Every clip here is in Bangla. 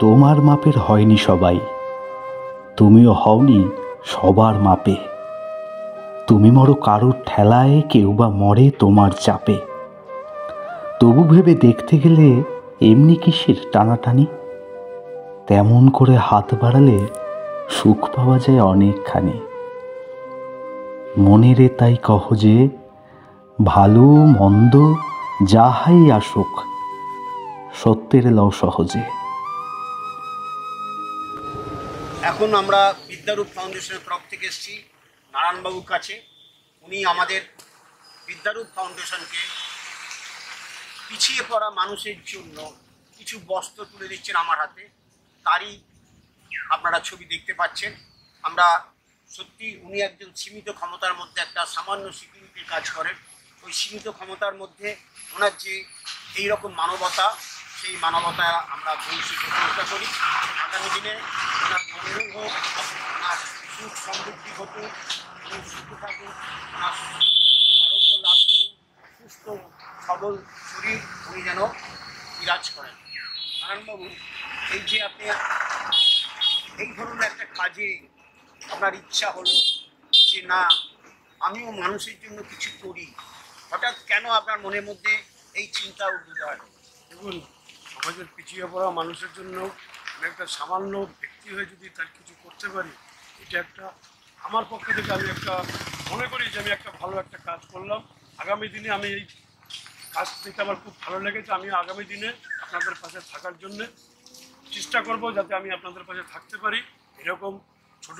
তোমার মাপের হয়নি সবাই, তুমিও হওনি সবার মাপে। তুমি মরো কারোর ঠেলায়, কেউ বা মরে তোমার চাপে। তবু ভেবে দেখতে গেলে এমনি কিসের টানাটানি? তেমন করে হাত বাড়ালে সুখ পাওয়া যায় অনেকখানি। মনেরে তাই কহ যে, ভালো মন্দ যাহাই আসুক, সত্যের লও সহজে। এখন আমরা বিদ্যারূপ ফাউন্ডেশনের তরফ থেকে এসেছি নারায়ণবাবুর কাছে। উনি আমাদের বিদ্যারূপ ফাউন্ডেশনকে পিছিয়ে পড়া মানুষের জন্য কিছু বস্ত্র তুলে দিচ্ছেন আমার হাতে। তারই আপনারা ছবি দেখতে পাচ্ছেন। আমরা সত্যি উনি একজন সীমিত ক্ষমতার মধ্যে একটা সামান্য সিকিউরিটির কাজ করেন। ওই সীমিত ক্ষমতার মধ্যে ওনার যে এইরকম মানবতা, সেই মানবতা আমরা ভবিষ্যৎ প্রশংসা করি। আগামী দিনে ওনার মঙ্গল হোক, ওনার সুখ সমৃদ্ধি ঘটুক, উনি সুখে থাকুন, ওনার আরোগ্য লাভ করুন, সুস্থ সবল শরীর উনি যেন বিরাজ করেন। নারায়ণবাবু, এই যে আপনি এই ধরনের একটা কাজে আপনার ইচ্ছা হলো যে না আমিও মানুষের জন্য কিছু করি, হঠাৎ কেন আপনার মনের মধ্যে এই চিন্তা উদ্ভূত হয়? দেখুন, আমাদের পিছিয়ে পড়া মানুষের জন্য আমি একটা সামান্য ব্যক্তি হয়ে যদি তার কিছু করতে পারি, এটা একটা আমার পক্ষ থেকে আমি একটা মনে করি যে আমি একটা ভালো একটা কাজ করলাম। আগামী দিনে আমি এই কাজ থেকে আমার খুব ভালো লেগেছে। আমি আগামী দিনে আপনাদের পাশে থাকার জন্যে চেষ্টা করব, যাতে আমি আপনাদের পাশে থাকতে পারি। এরকম ছোট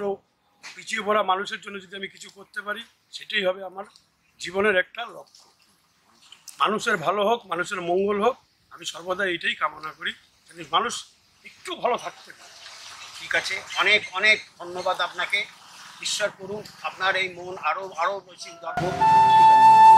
পিছিয়ে পড়া মানুষের জন্য যদি আমি কিছু করতে পারি, সেটাই হবে আমার জীবনের একটা লক্ষ্য। মানুষের ভালো হোক, মানুষের মঙ্গল হোক, আমি সর্বদা এইটাই কামনা করি, যাতে মানুষ একটু ভালো থাকতে পারে। ঠিক আছে, অনেক অনেক ধন্যবাদ আপনাকে। ঈশ্বর করুন আপনার এই মন আরও বেশি উদার হোক। ঠিক আছে।